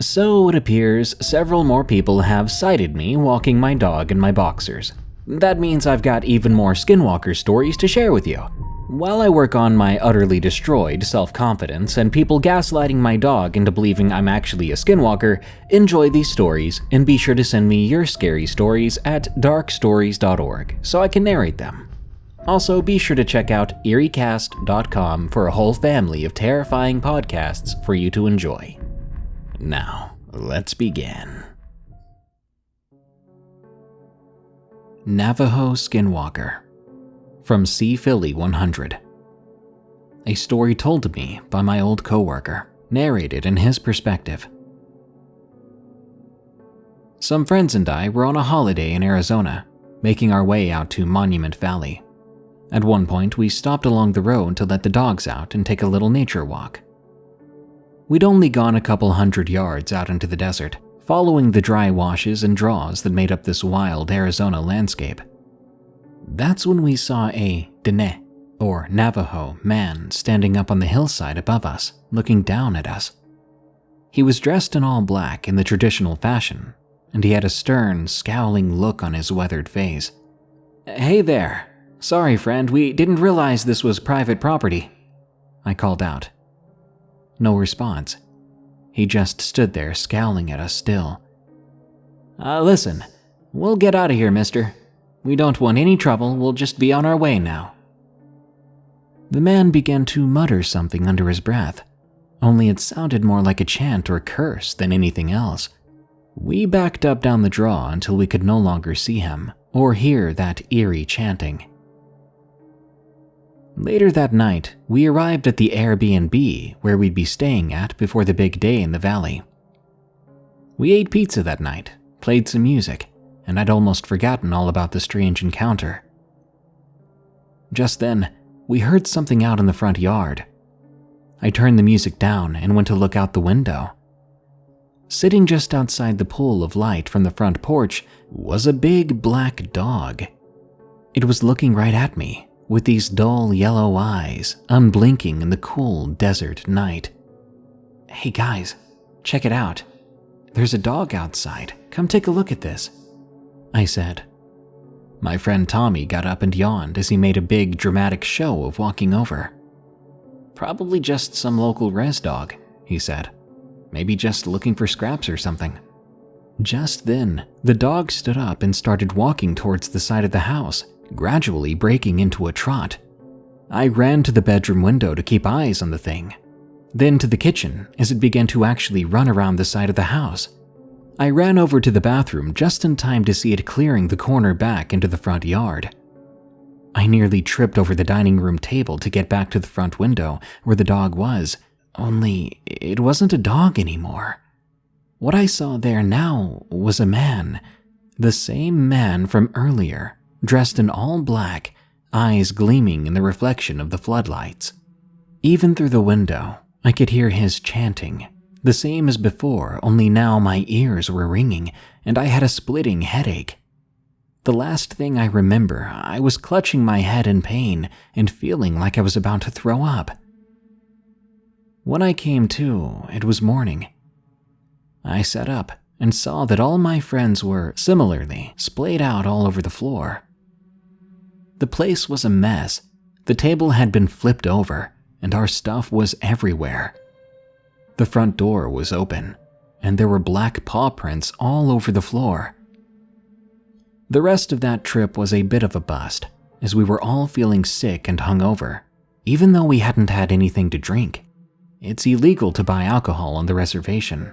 So it appears several more people have sighted me walking my dog in my boxers. That means I've got even more Skinwalker stories to share with you. While I work on my utterly destroyed self-confidence and people gaslighting my dog into believing I'm actually a Skinwalker, enjoy these stories and be sure to send me your scary stories at darkstories.org so I can narrate them. Also, be sure to check out eeriecast.com for a whole family of terrifying podcasts for you to enjoy. Now, let's begin. Navajo Skinwalker from C. Philly 100. A story told to me by my old coworker, narrated in his perspective. Some friends and I were on a holiday in Arizona, making our way out to Monument Valley. At one point, we stopped along the road to let the dogs out and take a little nature walk. We'd only gone a couple 100 yards out into the desert, following the dry washes and draws that made up this wild Arizona landscape. That's when we saw a Dene, or Navajo, man standing up on the hillside above us, looking down at us. He was dressed in all black in the traditional fashion, and he had a stern, scowling look on his weathered face. "Hey there. Sorry, friend, we didn't realize this was private property," I called out. No response. He just stood there scowling at us still. Listen, we'll get out of here, mister. We don't want any trouble, we'll just be on our way now." The man began to mutter something under his breath, only it sounded more like a chant or curse than anything else. We backed up down the draw until we could no longer see him or hear that eerie chanting. Later that night, we arrived at the Airbnb where we'd be staying at before the big day in the valley. We ate pizza that night, played some music, and I'd almost forgotten all about the strange encounter. Just then, we heard something out in the front yard. I turned the music down and went to look out the window. Sitting just outside the pool of light from the front porch was a big black dog. It was looking right at me, with these dull yellow eyes, unblinking in the cool desert night. "Hey guys, check it out. There's a dog outside. Come take a look at this," I said. My friend Tommy got up and yawned as he made a big dramatic show of walking over. "Probably just some local res dog," he said. "Maybe just looking for scraps or something." Just then, the dog stood up and started walking towards the side of the house, gradually breaking into a trot. I ran to the bedroom window to keep eyes on the thing, then to the kitchen as it began to actually run around the side of the house. I ran over to the bathroom just in time to see it clearing the corner back into the front yard. I nearly tripped over the dining room table to get back to the front window where the dog was, only it wasn't a dog anymore. What I saw there now was a man, the same man from earlier, dressed in all black, eyes gleaming in the reflection of the floodlights. Even through the window, I could hear his chanting, the same as before, only now my ears were ringing and I had a splitting headache. The last thing I remember, I was clutching my head in pain and feeling like I was about to throw up. When I came to, it was morning. I sat up and saw that all my friends were, similarly, splayed out all over the floor. The place was a mess. The table had been flipped over, and our stuff was everywhere. The front door was open, and there were black paw prints all over the floor. The rest of that trip was a bit of a bust, as we were all feeling sick and hungover, even though we hadn't had anything to drink. It's illegal to buy alcohol on the reservation.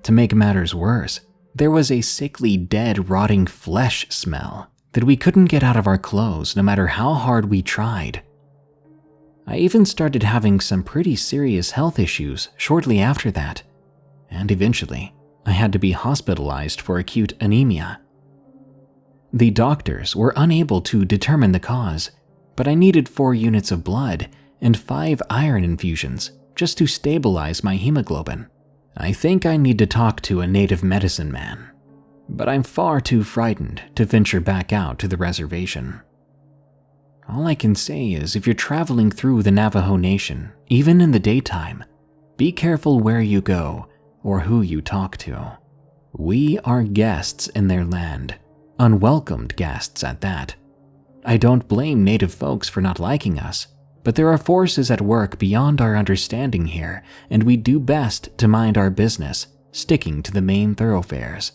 To make matters worse, there was a sickly, dead, rotting flesh smell that we couldn't get out of our clothes no matter how hard we tried. I even started having some pretty serious health issues shortly after that, and eventually I had to be hospitalized for acute anemia. The doctors were unable to determine the cause, but I needed 4 units of blood and 5 iron infusions just to stabilize my hemoglobin. I think I need to talk to a native medicine man, but I'm far too frightened to venture back out to the reservation. All I can say is if you're traveling through the Navajo Nation, even in the daytime, be careful where you go or who you talk to. We are guests in their land, unwelcomed guests at that. I don't blame native folks for not liking us, but there are forces at work beyond our understanding here, and we do best to mind our business, sticking to the main thoroughfares.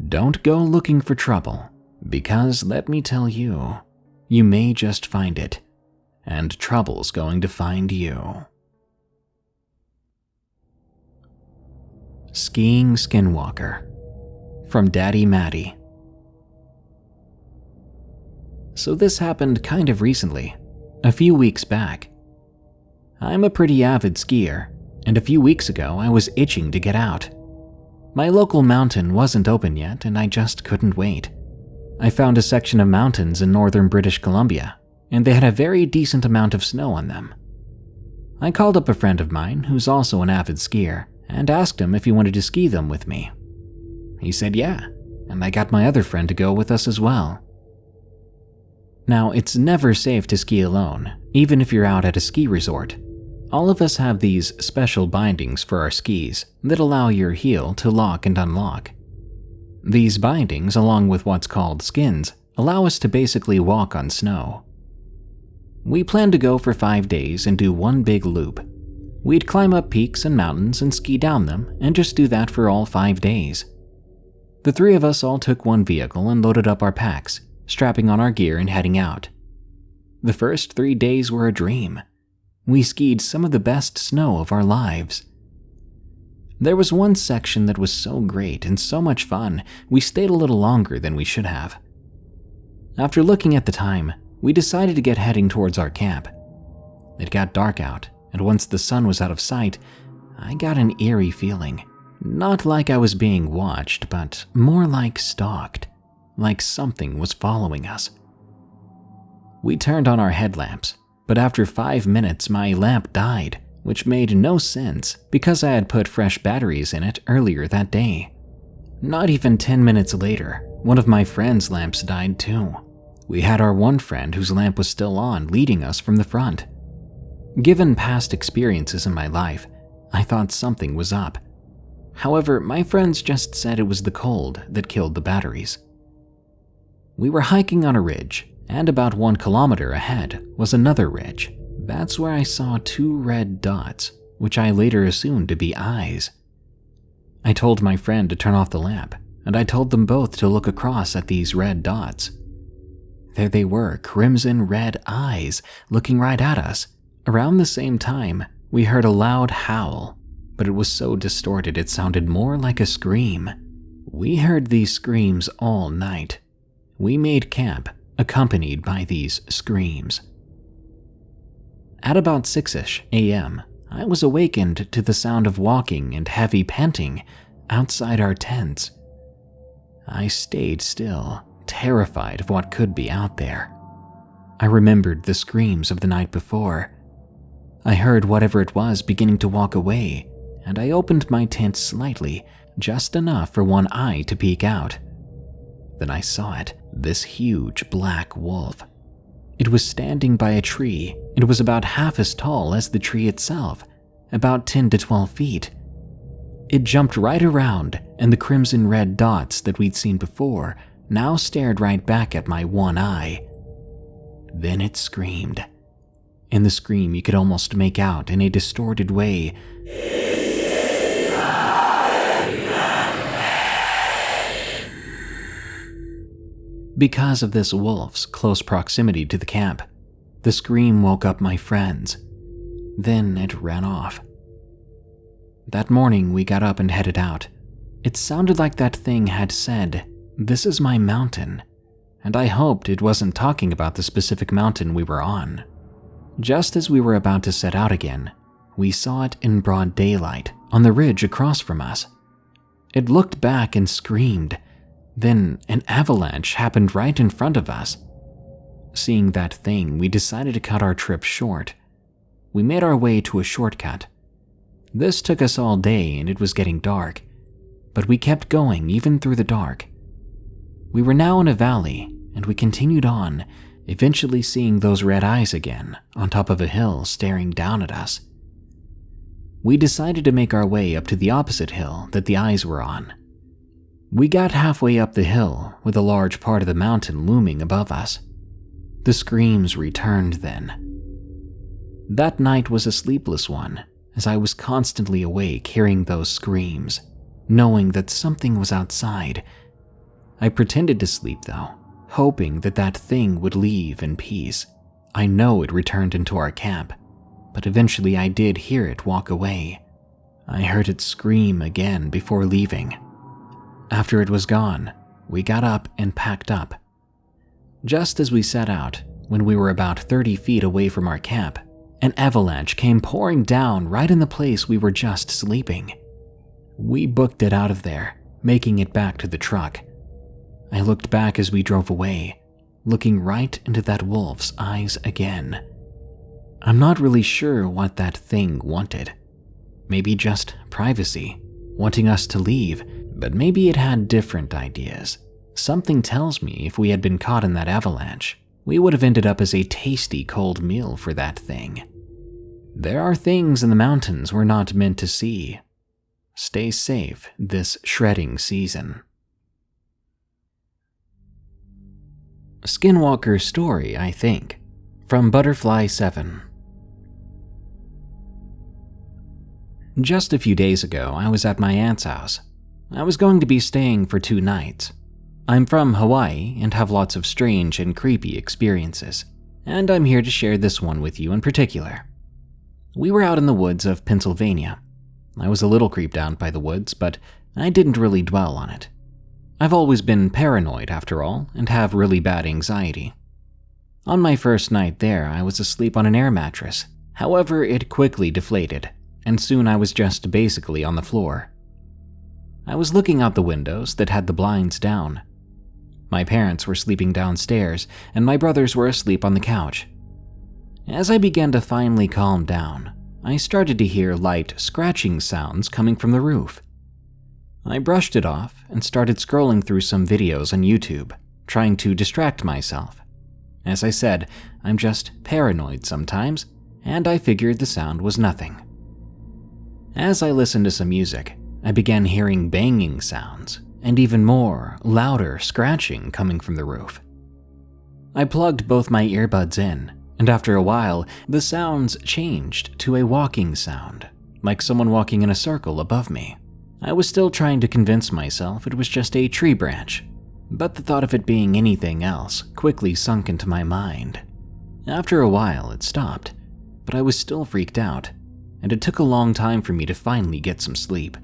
Don't go looking for trouble, because let me tell you, you may just find it, and trouble's going to find you. Skiing Skinwalker, from Daddy Matty. So this happened kind of recently, a few weeks back. I'm a pretty avid skier, and a few weeks ago I was itching to get out. My local mountain wasn't open yet, and I just couldn't wait. I found a section of mountains in northern British Columbia, and they had a very decent amount of snow on them. I called up a friend of mine who's also an avid skier and asked him if he wanted to ski them with me. He said yeah, and I got my other friend to go with us as well. Now, it's never safe to ski alone, even if you're out at a ski resort. All of us have these special bindings for our skis that allow your heel to lock and unlock. These bindings, along with what's called skins, allow us to basically walk on snow. We planned to go for 5 days and do one big loop. We'd climb up peaks and mountains and ski down them, and just do that for all 5 days. The three of us all took one vehicle and loaded up our packs, strapping on our gear and heading out. The first 3 days were a dream. We skied some of the best snow of our lives. There was one section that was so great and so much fun, we stayed a little longer than we should have. After looking at the time, we decided to get heading towards our camp. It got dark out, and once the sun was out of sight, I got an eerie feeling. Not like I was being watched, but more like stalked, like something was following us. We turned on our headlamps, but after 5 minutes my lamp died, which made no sense because I had put fresh batteries in it earlier that day. Not even 10 minutes later, one of my friend's lamps died too. We had our one friend whose lamp was still on leading us from the front. Given past experiences in my life, I thought something was up. However, my friends just said it was the cold that killed the batteries. We were hiking on a ridge, and about 1 kilometer ahead was another ridge. That's where I saw 2 red dots, which I later assumed to be eyes. I told my friend to turn off the lamp, and I told them both to look across at these red dots. There they were, crimson red eyes, looking right at us. Around the same time, we heard a loud howl, but it was so distorted it sounded more like a scream. We heard these screams all night. We made camp, accompanied by these screams. At about 6-ish a.m., I was awakened to the sound of walking and heavy panting outside our tents. I stayed still, terrified of what could be out there. I remembered the screams of the night before. I heard whatever it was beginning to walk away, and I opened my tent slightly, just enough for one eye to peek out. Then I saw it, this huge black wolf. It was standing by a tree. It was about half as tall as the tree itself, about 10 to 12 feet. It jumped right around, and the crimson red dots that we'd seen before now stared right back at my one eye. Then it screamed. In the scream you could almost make out in a distorted way, because of this wolf's close proximity to the camp. The scream woke up my friends. Then it ran off. That morning we got up and headed out. It sounded like that thing had said, "This is my mountain," and I hoped it wasn't talking about the specific mountain we were on. Just as we were about to set out again, we saw it in broad daylight on the ridge across from us. It looked back and screamed. Then an avalanche happened right in front of us. Seeing that thing, we decided to cut our trip short. We made our way to a shortcut. This took us all day and it was getting dark, but we kept going even through the dark. We were now in a valley and we continued on, eventually seeing those red eyes again on top of a hill staring down at us. we decided to make our way up to the opposite hill that the eyes were on. We got halfway up the hill with a large part of the mountain looming above us. The screams returned then. That night was a sleepless one, as I was constantly awake hearing those screams, knowing that something was outside. I pretended to sleep though, hoping that that thing would leave in peace. I know it returned into our camp, but eventually I did hear it walk away. I heard it scream again before leaving. After it was gone, we got up and packed up. Just as we set out, when we were about 30 feet away from our camp, an avalanche came pouring down right in the place we were just sleeping. We booked it out of there, making it back to the truck. I looked back as we drove away, looking right into that wolf's eyes again. I'm not really sure what that thing wanted. Maybe just privacy, wanting us to leave, but maybe it had different ideas. Something tells me if we had been caught in that avalanche, we would have ended up as a tasty cold meal for that thing. There are things in the mountains we're not meant to see. Stay safe this shredding season. Skinwalker story, I think, from Butterfly7. Just a few days ago, I was at my aunt's house. I was going to be staying for 2 nights. I'm from Hawaii and have lots of strange and creepy experiences, and I'm here to share this one with you in particular. We were out in the woods of Pennsylvania. I was a little creeped out by the woods, but I didn't really dwell on it. I've always been paranoid after all, and have really bad anxiety. On my first night there, I was asleep on an air mattress. However, it quickly deflated, and soon I was just basically on the floor. I was looking out the windows that had the blinds down. My parents were sleeping downstairs, and my brothers were asleep on the couch. As I began to finally calm down, I started to hear light scratching sounds coming from the roof. I brushed it off and started scrolling through some videos on YouTube, trying to distract myself. As I said, I'm just paranoid sometimes, and I figured the sound was nothing. As I listened to some music, I began hearing banging sounds, and even more, louder scratching coming from the roof. I plugged both my earbuds in, and after a while, the sounds changed to a walking sound, like someone walking in a circle above me. I was still trying to convince myself it was just a tree branch, but the thought of it being anything else quickly sunk into my mind. After a while, it stopped, but I was still freaked out, and it took a long time for me to finally get some sleep.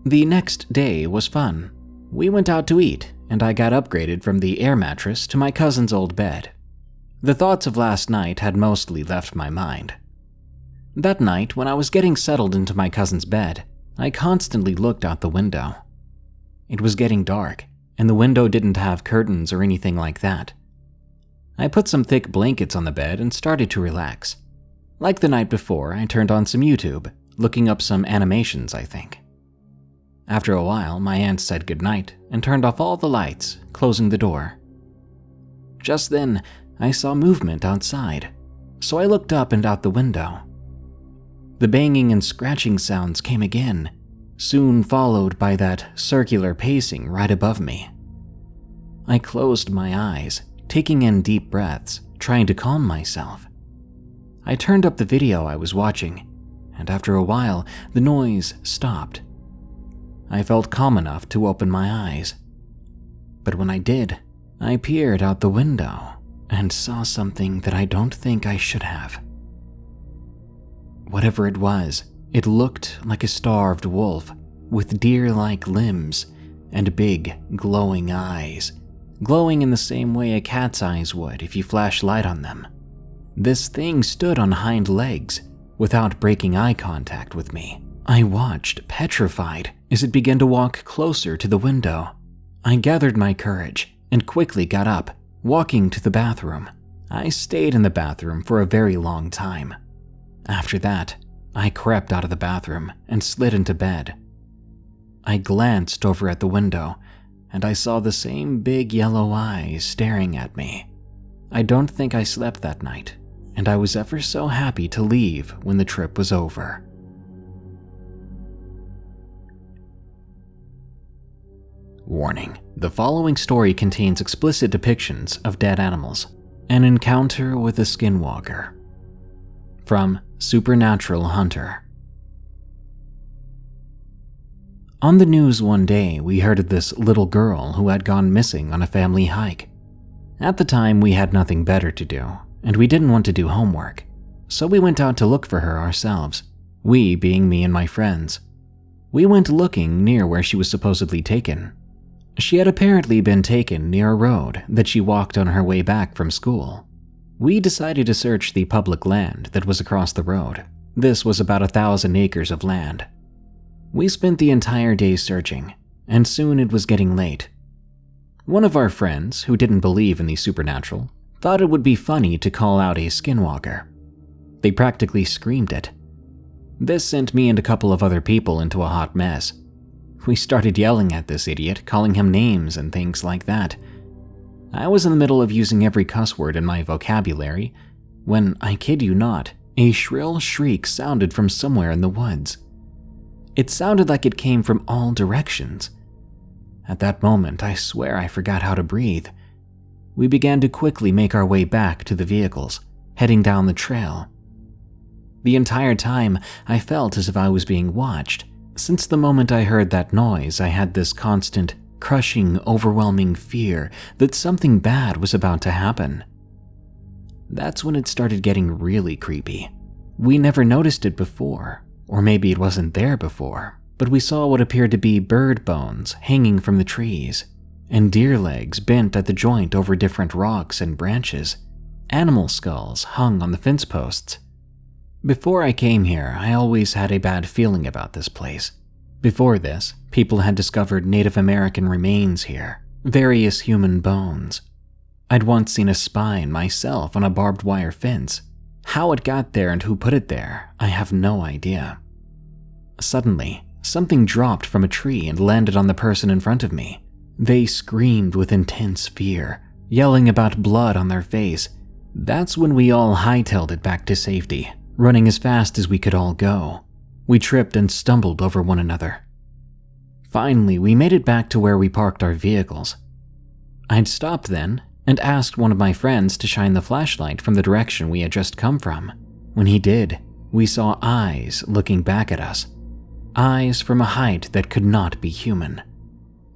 The next day was fun. We went out to eat, and I got upgraded from the air mattress to my cousin's old bed. The thoughts of last night had mostly left my mind. That night, when I was getting settled into my cousin's bed, I constantly looked out the window. It was getting dark, and the window didn't have curtains or anything like that. I put some thick blankets on the bed and started to relax. Like the night before, I turned on some YouTube, looking up some animations, I think. After a while, my aunt said goodnight and turned off all the lights, closing the door. Just then, I saw movement outside, so I looked up and out the window. The banging and scratching sounds came again, soon followed by that circular pacing right above me. I closed my eyes, taking in deep breaths, trying to calm myself. I turned up the video I was watching, and after a while, the noise stopped. I felt calm enough to open my eyes. But when I did, I peered out the window and saw something that I don't think I should have. Whatever it was, it looked like a starved wolf with deer-like limbs and big, glowing eyes, glowing in the same way a cat's eyes would if you flash light on them. This thing stood on hind legs without breaking eye contact with me. I watched, petrified, as it began to walk closer to the window. I gathered my courage and quickly got up, walking to the bathroom. I stayed in the bathroom for a very long time. After that, I crept out of the bathroom and slid into bed. I glanced over at the window, and I saw the same big yellow eyes staring at me. I don't think I slept that night, and I was ever so happy to leave when the trip was over. Warning: the following story contains explicit depictions of dead animals. An encounter with a skinwalker. From SupernaturalHunter. On the news one day, we heard of this little girl who had gone missing on a family hike. At the time, we had nothing better to do, and we didn't want to do homework, so we went out to look for her ourselves, we being me and my friends. We went looking near where she was supposedly taken. She had apparently been taken near a road that she walked on her way back from school. We decided to search the public land that was across the road. This was about 1,000 acres of land. We spent the entire day searching, and soon it was getting late. One of our friends, who didn't believe in the supernatural, thought it would be funny to call out a skinwalker. They practically screamed it. This sent me and a couple of other people into a hot mess. We started yelling at this idiot, calling him names and things like that. I was in the middle of using every cuss word in my vocabulary when, I kid you not, a shrill shriek sounded from somewhere in the woods. It sounded like it came from all directions. At that moment, I swear I forgot how to breathe. We began to quickly make our way back to the vehicles, heading down the trail. The entire time, I felt as if I was being watched. Since the moment I heard that noise, I had this constant, crushing, overwhelming fear that something bad was about to happen. That's when it started getting really creepy. We never noticed it before, or maybe it wasn't there before, but we saw what appeared to be bird bones hanging from the trees, and deer legs bent at the joint over different rocks and branches. Animal skulls hung on the fence posts. Before I came here, I always had a bad feeling about this place. Before this, people had discovered Native American remains here, various human bones. I'd once seen a spine myself on a barbed wire fence. How it got there and who put it there, I have no idea. Suddenly, something dropped from a tree and landed on the person in front of me. They screamed with intense fear, yelling about blood on their face. That's when we all hightailed it back to safety, running as fast as we could all go. We tripped and stumbled over one another. Finally, we made it back to where we parked our vehicles. I'd stopped then and asked one of my friends to shine the flashlight from the direction we had just come from. When he did, we saw eyes looking back at us. Eyes from a height that could not be human.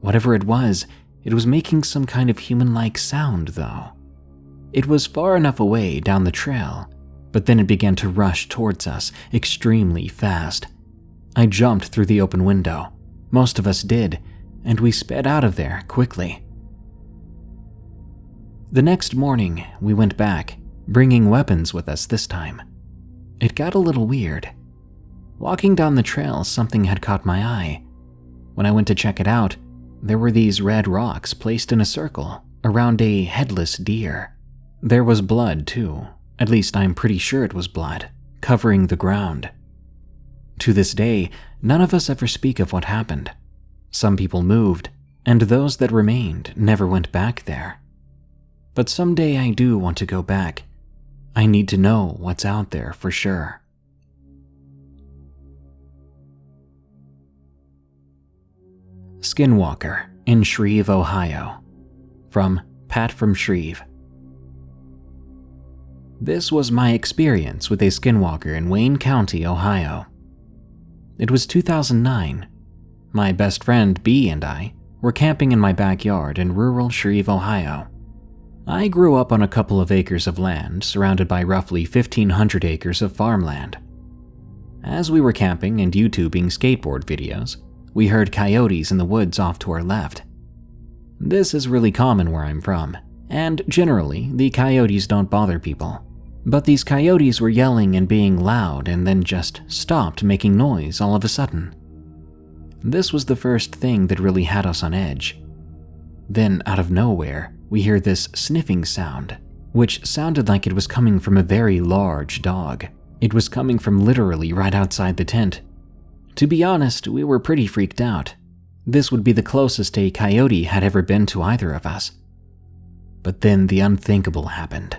Whatever it was making some kind of human-like sound, though. It was far enough away down the trail, but then it began to rush towards us extremely fast. I jumped through the open window. Most of us did, and we sped out of there quickly. The next morning, we went back, bringing weapons with us this time. It got a little weird. Walking down the trail, something had caught my eye. When I went to check it out, there were these red rocks placed in a circle around a headless deer. There was blood, too. At least I'm pretty sure it was blood, covering the ground. To this day, none of us ever speak of what happened. Some people moved, and those that remained never went back there. But someday I do want to go back. I need to know what's out there for sure. Skinwalker in Shreve, Ohio. From Pat from Shreve. This was my experience with a skinwalker in Wayne County, Ohio. It was 2009. My best friend B and I were camping in my backyard in rural Shreve, Ohio. I grew up on a couple of acres of land surrounded by roughly 1,500 acres of farmland. As we were camping and YouTubing skateboard videos, we heard coyotes in the woods off to our left. This is really common where I'm from, and generally, the coyotes don't bother people. But these coyotes were yelling and being loud and then just stopped making noise all of a sudden. This was the first thing that really had us on edge. Then, out of nowhere, we hear this sniffing sound, which sounded like it was coming from a very large dog. It was coming from literally right outside the tent. To be honest, we were pretty freaked out. This would be the closest a coyote had ever been to either of us. But then the unthinkable happened.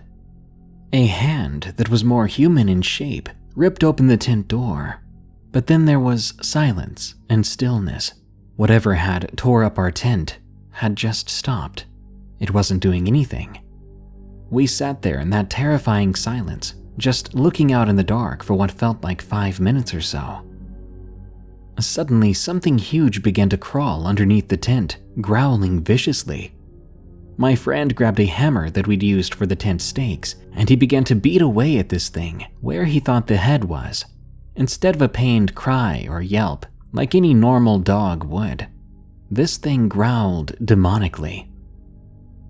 A hand that was more human in shape ripped open the tent door, but then there was silence and stillness. Whatever had tore up our tent had just stopped. It wasn't doing anything. We sat there in that terrifying silence, just looking out in the dark for what felt like 5 minutes or so. Suddenly, something huge began to crawl underneath the tent, growling viciously. My friend grabbed a hammer that we'd used for the tent stakes, and he began to beat away at this thing where he thought the head was, instead of a pained cry or yelp like any normal dog would. This thing growled demonically.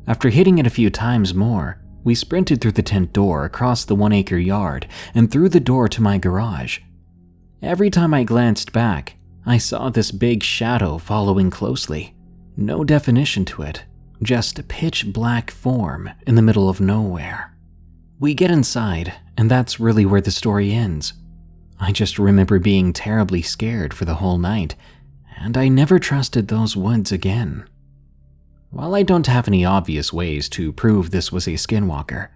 After hitting it a few times more, we sprinted through the tent door across the 1-acre yard and through the door to my garage. Every time I glanced back, I saw this big shadow following closely. No definition to it, just a pitch black form in the middle of nowhere. We get inside, and that's really where the story ends. I just remember being terribly scared for the whole night, and I never trusted those woods again. While I don't have any obvious ways to prove this was a skinwalker,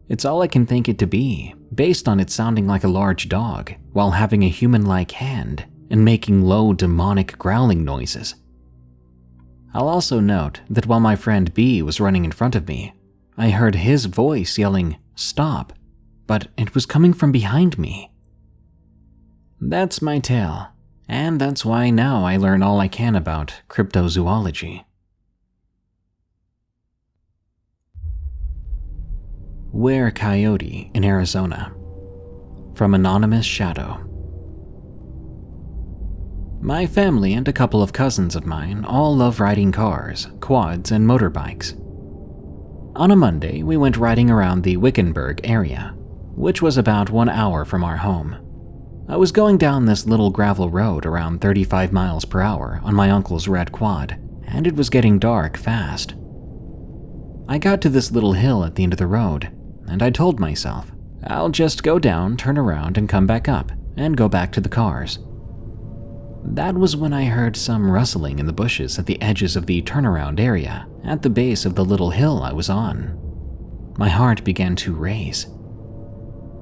it's all I can think it to be, based on it sounding like a large dog while having a human-like hand and making low demonic growling noises. I'll also note that while my friend B was running in front of me, I heard his voice yelling, "Stop," but it was coming from behind me. That's my tale, and that's why now I learn all I can about cryptozoology. Were-Coyote in Arizona. From AnonymousShadow. My family and a couple of cousins of mine all love riding cars, quads, and motorbikes. On a Monday, we went riding around the Wickenburg area, which was about 1 hour from our home. I was going down this little gravel road around 35 miles per hour on my uncle's red quad, and it was getting dark fast. I got to this little hill at the end of the road, and I told myself, I'll just go down, turn around, and come back up, and go back to the cars. That was when I heard some rustling in the bushes at the edges of the turnaround area at the base of the little hill I was on. My heart began to race.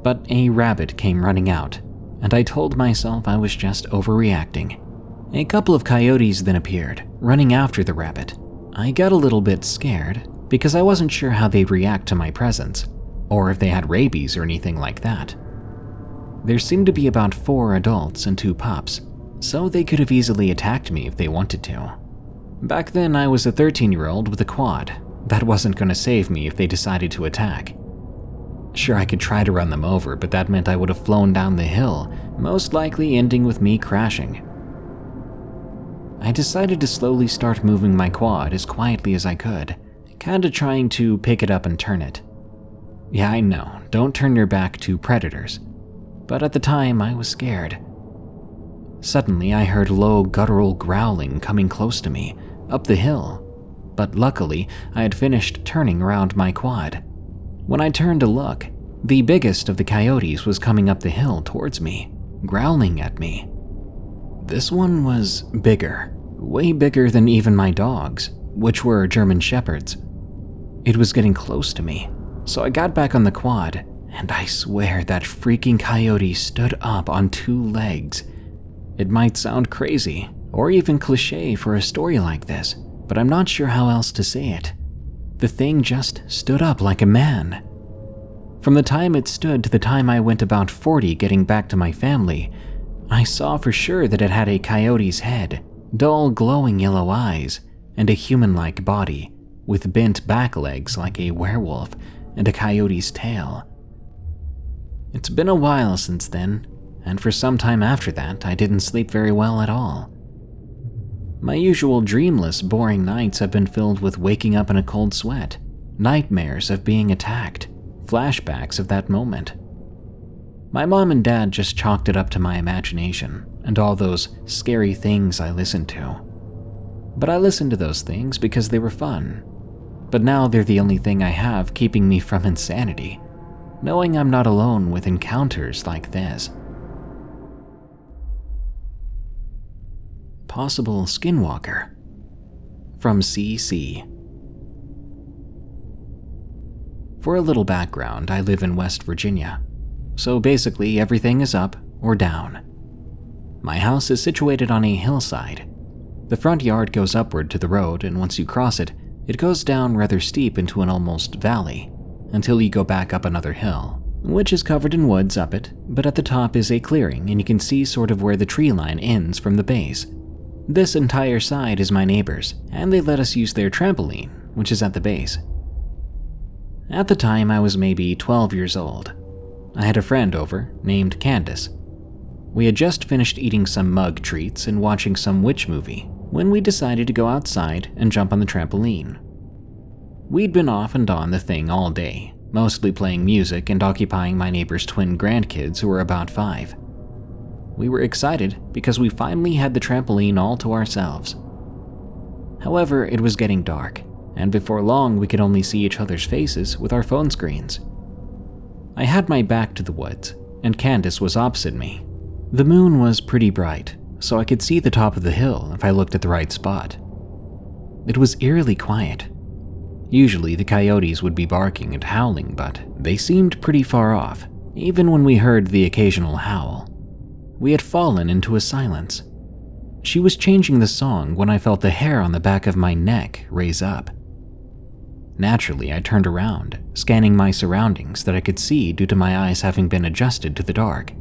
But a rabbit came running out, and I told myself I was just overreacting. A couple of coyotes then appeared, running after the rabbit. I got a little bit scared because I wasn't sure how they'd react to my presence, or if they had rabies or anything like that. There seemed to be about 4 adults and 2 pups, so they could have easily attacked me if they wanted to. Back then, I was a 13-year-old with a quad. That wasn't going to save me if they decided to attack. Sure, I could try to run them over, but that meant I would have flown down the hill, most likely ending with me crashing. I decided to slowly start moving my quad as quietly as I could, kinda trying to pick it up and turn it. Yeah, I know, don't turn your back to predators, but at the time I was scared. Suddenly, I heard low guttural growling coming close to me, up the hill, but luckily, I had finished turning around my quad. When I turned to look, the biggest of the coyotes was coming up the hill towards me, growling at me. This one was bigger, way bigger than even my dogs, which were German Shepherds. It was getting close to me, so I got back on the quad, and I swear that freaking coyote stood up on 2 legs. It might sound crazy, or even cliché for a story like this, but I'm not sure how else to say it. The thing just stood up like a man. From the time it stood to the time I went about 40 getting back to my family, I saw for sure that it had a coyote's head, dull glowing yellow eyes, and a human-like body, with bent back legs like a werewolf, and a coyote's tail. It's been a while since then, and for some time after that, I didn't sleep very well at all. My usual dreamless, boring nights have been filled with waking up in a cold sweat, nightmares of being attacked, flashbacks of that moment. My mom and dad just chalked it up to my imagination and all those scary things I listened to. But I listened to those things because they were fun. But now they're the only thing I have keeping me from insanity, knowing I'm not alone with encounters like this. Possible Skinwalker. From CC. For a little background, I live in West Virginia, so basically everything is up or down. My house is situated on a hillside. The front yard goes upward to the road, and once you cross it, it goes down rather steep into an almost valley, until you go back up another hill, which is covered in woods up it, but at the top is a clearing and you can see sort of where the tree line ends from the base. This entire side is my neighbor's, and they let us use their trampoline, which is at the base. At the time, I was maybe 12 years old. I had a friend over named Candace. We had just finished eating some mug treats and watching some witch movie when we decided to go outside and jump on the trampoline. We'd been off and on the thing all day, mostly playing music and occupying my neighbor's twin grandkids who were about 5. We were excited because we finally had the trampoline all to ourselves. However, it was getting dark, and before long we could only see each other's faces with our phone screens. I had my back to the woods, and Candace was opposite me. The moon was pretty bright, so I could see the top of the hill if I looked at the right spot. It was eerily quiet. Usually the coyotes would be barking and howling, but they seemed pretty far off, even when we heard the occasional howl. We had fallen into a silence. She was changing the song when I felt the hair on the back of my neck raise up. Naturally, I turned around, scanning my surroundings that I could see due to my eyes having been adjusted to the dark.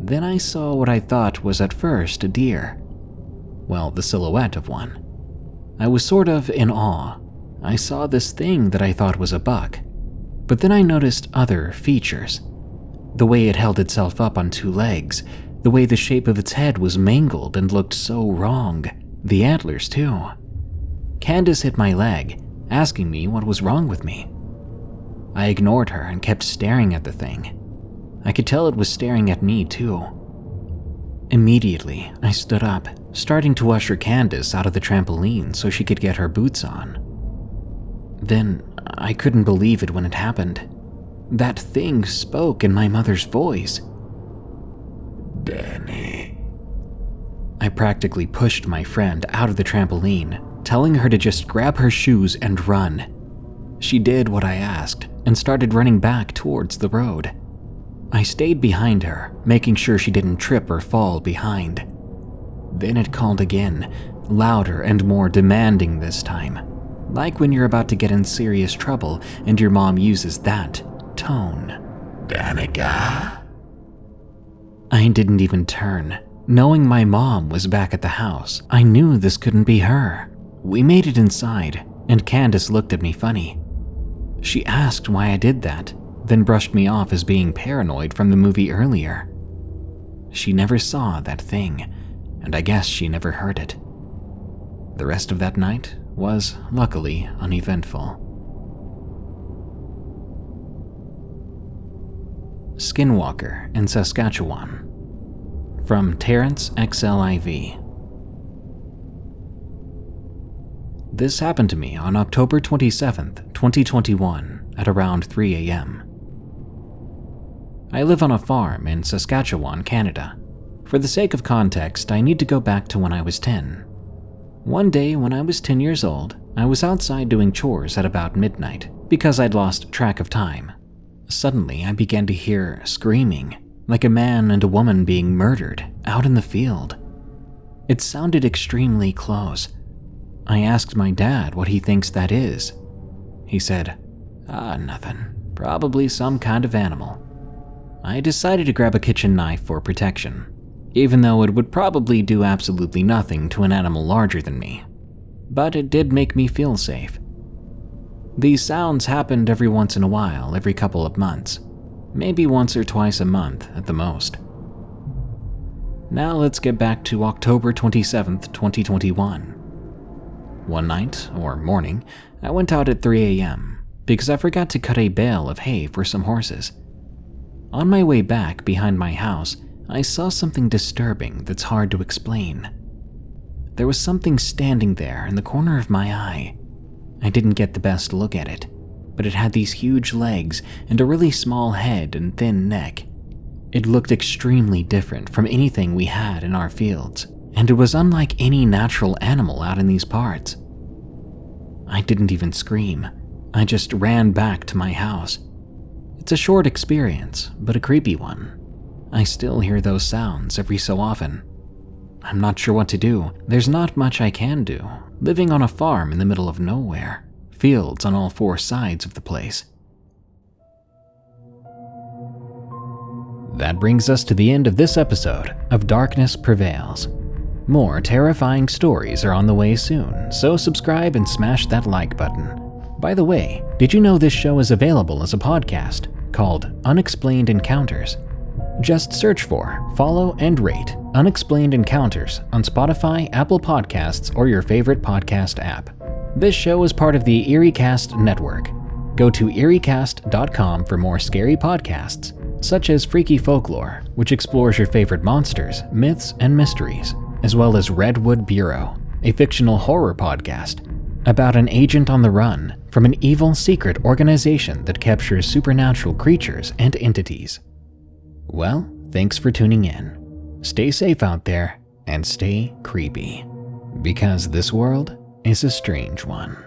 Then I saw what I thought was at first a deer. Well, the silhouette of one. I was sort of in awe. I saw this thing that I thought was a buck, but then I noticed other features. The way it held itself up on 2 legs, the way the shape of its head was mangled and looked so wrong, the antlers too. Candace hit my leg, asking me what was wrong with me. I ignored her and kept staring at the thing. I could tell it was staring at me too. Immediately, I stood up, starting to usher Candace out of the trampoline so she could get her boots on. Then, I couldn't believe it when it happened. That thing spoke in my mother's voice. Danny. I practically pushed my friend out of the trampoline, telling her to just grab her shoes and run. She did what I asked and started running back towards the road. I stayed behind her, making sure she didn't trip or fall behind. Then it called again, louder and more demanding this time. Like when you're about to get in serious trouble and your mom uses that tone. Danica? I didn't even turn. Knowing my mom was back at the house, I knew this couldn't be her. We made it inside, and Candace looked at me funny. She asked why I did that, then brushed me off as being paranoid from the movie earlier. She never saw that thing, and I guess she never heard it. The rest of that night was luckily uneventful. Skinwalker in Saskatchewan, from TerrenceXLIV. This happened to me on October 27th, 2021 at around 3 a.m. I live on a farm in Saskatchewan, Canada. For the sake of context, I need to go back to when I was 10. One day when I was 10 years old, I was outside doing chores at about midnight because I'd lost track of time. Suddenly, I began to hear screaming, like a man and a woman being murdered out in the field. It sounded extremely close. I asked my dad what he thinks that is. He said, nothing. Probably some kind of animal. I decided to grab a kitchen knife for protection, even though it would probably do absolutely nothing to an animal larger than me. But it did make me feel safe. These sounds happened every once in a while, every couple of months, maybe once or twice a month at the most. Now let's get back to October 27th, 2021. One night, or morning, I went out at 3 a.m. because I forgot to cut a bale of hay for some horses. On my way back behind my house, I saw something disturbing that's hard to explain. There was something standing there in the corner of my eye. I didn't get the best look at it, but it had these huge legs and a really small head and thin neck. It looked extremely different from anything we had in our fields, and it was unlike any natural animal out in these parts. I didn't even scream. I just ran back to my house. It's a short experience, but a creepy one. I still hear those sounds every so often. I'm not sure what to do. There's not much I can do. Living on a farm in the middle of nowhere. Fields on all four sides of the place. That brings us to the end of this episode of Darkness Prevails. More terrifying stories are on the way soon, so subscribe and smash that like button. By the way, did you know this show is available as a podcast called Unexplained Encounters? Just search for, follow, and rate Unexplained Encounters on Spotify, Apple Podcasts, or your favorite podcast app. This show is part of the EerieCast network. Go to EerieCast.com for more scary podcasts, such as Freaky Folklore, which explores your favorite monsters, myths, and mysteries, as well as Redwood Bureau, a fictional horror podcast about an agent on the run from an evil secret organization that captures supernatural creatures and entities. Well, thanks for tuning in. Stay safe out there and stay creepy, because this world is a strange one.